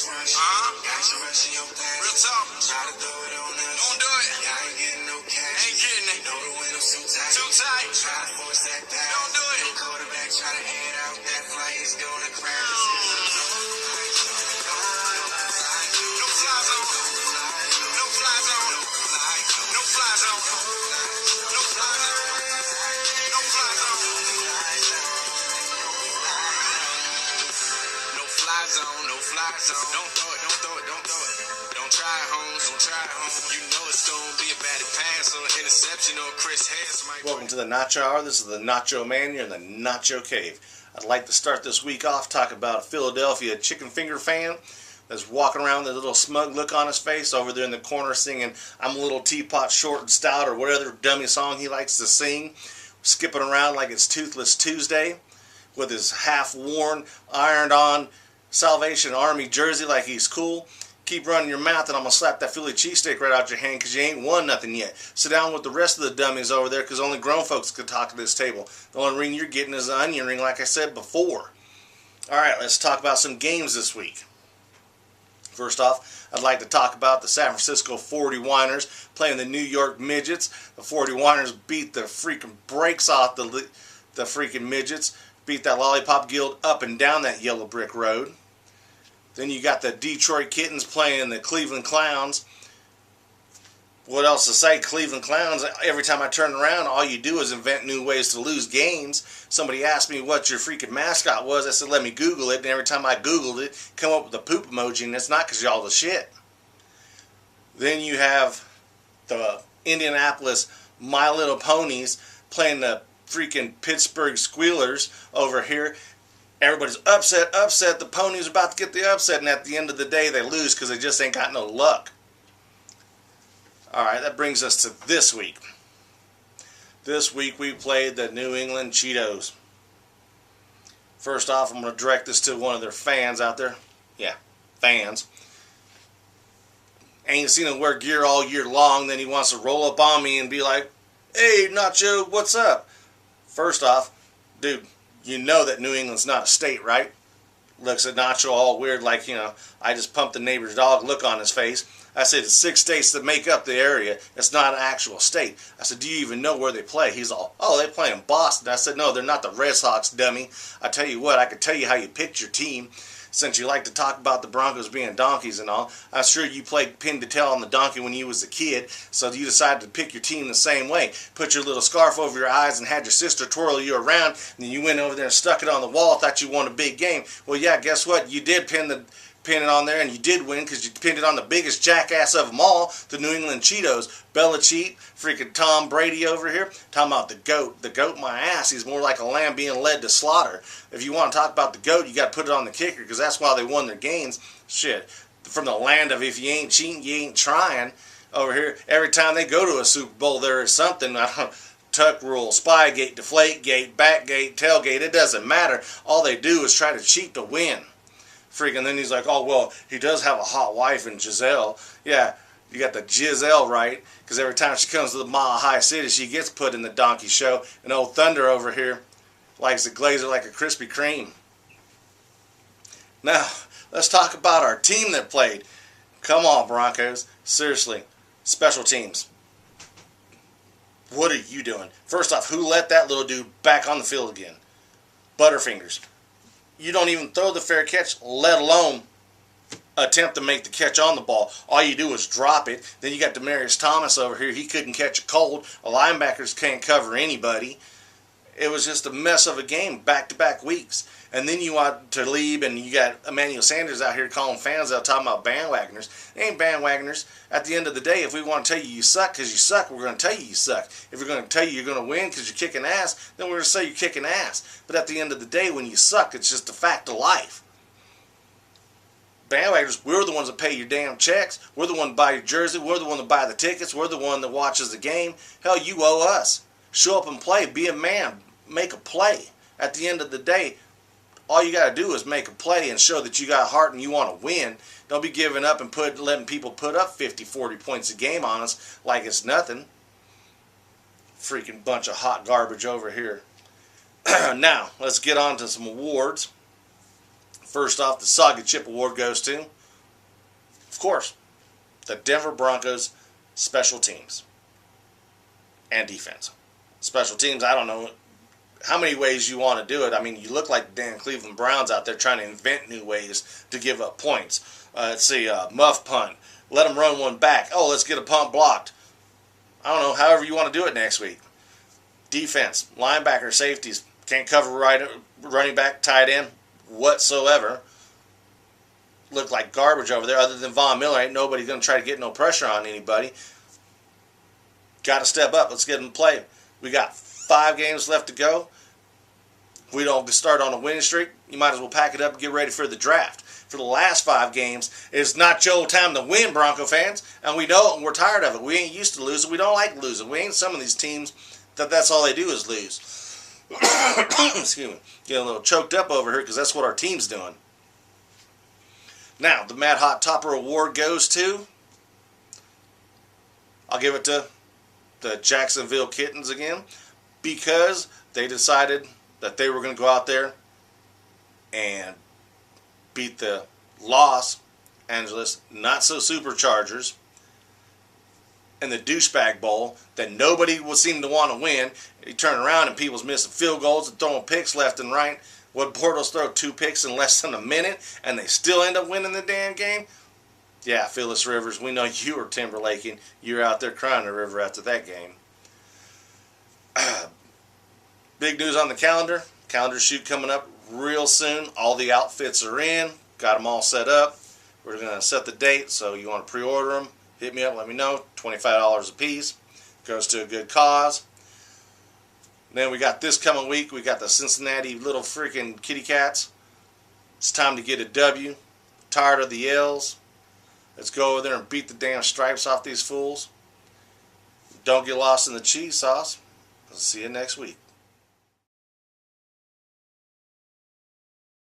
Real talk. Don't do it. Ain't getting it. Too tight. Don't do it. No fly zone. No fly zone. No fly zone. No fly zone. No fly zone. No fly zone. No fly zone. Don't throw it. Don't throw it. Don't throw it. Don't try it, Holmes. Don't try it, Holmes. You know it's gonna be a batted pass or an interception or Chris Harris might. Welcome to the Nacho Hour. This is the Nacho Man. You're in the Nacho Cave. I'd like to start this week off talking about a Philadelphia chicken finger fan that's walking around with a little smug look on his face over there in the corner singing "I'm a little teapot short and stout" or whatever dummy song he likes to sing, skipping around like it's Toothless Tuesday with his half-worn, ironed-on Salvation Army jersey like he's cool. Keep running your mouth and I'm going to slap that Philly cheesesteak right out your hand because you ain't won nothing yet. Sit down with the rest of the dummies over there because only grown folks could talk at this table. The only ring you're getting is an onion ring like I said before. Alright, let's talk about some games this week. First off, I'd like to talk about the San Francisco 49ers playing the New York Midgets. The 49ers beat the freaking brakes off the freaking Midgets. Beat that Lollipop Guild up and down that yellow brick road. Then you got the Detroit Kittens playing the Cleveland Clowns. What else to say? Cleveland Clowns, every time I turn around, all you do is invent new ways to lose games. Somebody asked me what your freaking mascot was. I said, let me Google it. And every time I Googled it, come up with a poop emoji. And it's not because y'all the shit. Then you have the Indianapolis My Little Ponies playing the freaking Pittsburgh Squealers over here. Everybody's upset. The Ponies are about to get the upset, and at the end of the day, they lose because they just ain't got no luck. Alright, that brings us to this week. This week we played the New England Cheetos. First off, I'm going to direct this to one of their fans out there. Yeah, fans. Ain't seen him wear gear all year long, then he wants to roll up on me and be like, "Hey, Nacho, what's up?" First off, dude, you know that New England's not a state, right? Looks at Nacho all weird like, I just pumped the neighbor's dog look on his face. I said, it's 6 states that make up the area. It's not an actual state. I said, do you even know where they play? He's all, oh, they play in Boston. I said, no, they're not the Red Sox, dummy. I tell you what, I could tell you how you picked your team. Since you like to talk about the Broncos being donkeys and all, I'm sure you played pin to tail on the donkey when you was a kid, so you decided to pick your team the same way. Put your little scarf over your eyes and had your sister twirl you around, and then you went over there and stuck it on the wall, thought you won a big game. Well, yeah, guess what? You did pin it on there, and you did win because you pinned it on the biggest jackass of them all, the New England Cheetos. Belichick, freaking Tom Brady over here, talking about the GOAT. The GOAT, my ass, he's more like a lamb being led to slaughter. If you want to talk about the GOAT, you got to put it on the kicker because that's why they won their games. Shit, from the land of if you ain't cheating, you ain't trying. Over here, every time they go to a Super Bowl, there is something, tuck rule, Spygate, Deflategate, Backgate, Tailgate, it doesn't matter. All they do is try to cheat to win. Freaking then he's like, oh, well, he does have a hot wife in Giselle. Yeah, you got the Giselle right, because every time she comes to the Mile High City, she gets put in the donkey show. And old Thunder over here likes to glaze her like a Krispy Kreme. Now, let's talk about our team that played. Come on, Broncos. Seriously, special teams. What are you doing? First off, who let that little dude back on the field again? Butterfingers. You don't even throw the fair catch, let alone attempt to make the catch on the ball. All you do is drop it. Then you got Demaryius Thomas over here. He couldn't catch a cold. The linebackers can't cover anybody. It was just a mess of a game, back-to-back weeks. And then you want to leave, and you got Emmanuel Sanders out here calling fans out talking about bandwagoners. They ain't bandwagoners. At the end of the day, if we want to tell you you suck because you suck, we're going to tell you suck. If we're going to tell you you're going to win because you're kicking ass, then we're going to say you're kicking ass. But at the end of the day, when you suck, it's just a fact of life. Bandwagoners, we're the ones that pay your damn checks. We're the one that buy your jersey. We're the one that buy the tickets. We're the one that watches the game. Hell, you owe us. Show up and play. Be a man. Make a play. At the end of the day, all you got to do is make a play and show that you got heart and you want to win. Don't be giving up and letting people put up 50, 40 points a game on us like it's nothing. Freaking bunch of hot garbage over here. Now, let's get on to some awards. First off, the Saga Chip Award goes to of course, the Denver Broncos special teams and defense. Special teams, I don't know how many ways you want to do it. I mean, you look like the damn Cleveland Browns out there trying to invent new ways to give up points. Let's see, muff punt. Let them run one back. Oh, let's get a punt blocked. I don't know, however you want to do it next week. Defense, linebacker, safeties, can't cover running back, tight end whatsoever. Look like garbage over there. Other than Von Miller, ain't nobody going to try to get no pressure on anybody. Got to step up. Let's get them to play. We got 5 games left to go. If we don't start on a winning streak, you might as well pack it up and get ready for the draft. For the last 5 games, it's not your time to win, Bronco fans. And we know it, and we're tired of it. We ain't used to losing. We don't like losing. We ain't some of these teams that's all they do is lose. Excuse me. Getting a little choked up over here because that's what our team's doing. Now, the Mad Hot Topper Award goes to, I'll give it to the Jacksonville Kittens again, because they decided that they were going to go out there and beat the Los Angeles Not-So-Superchargers in the douchebag bowl that nobody would seem to want to win. You turn around and people's missing field goals and throwing picks left and right. Would Bortles throw 2 picks in less than a minute and they still end up winning the damn game? Yeah, Phyllis Rivers, we know you were Timberlaking. You were out there crying the river after that game. Big news on the calendar. Calendar shoot coming up real soon. All the outfits are in. Got them all set up. We're going to set the date, so you want to pre-order them. Hit me up, let me know. $25 a piece. Goes to a good cause. Then we got this coming week. We got the Cincinnati little freaking kitty cats. It's time to get a W. Tired of the L's. Let's go over there and beat the damn stripes off these fools. Don't get lost in the cheese sauce. I'll see you next week.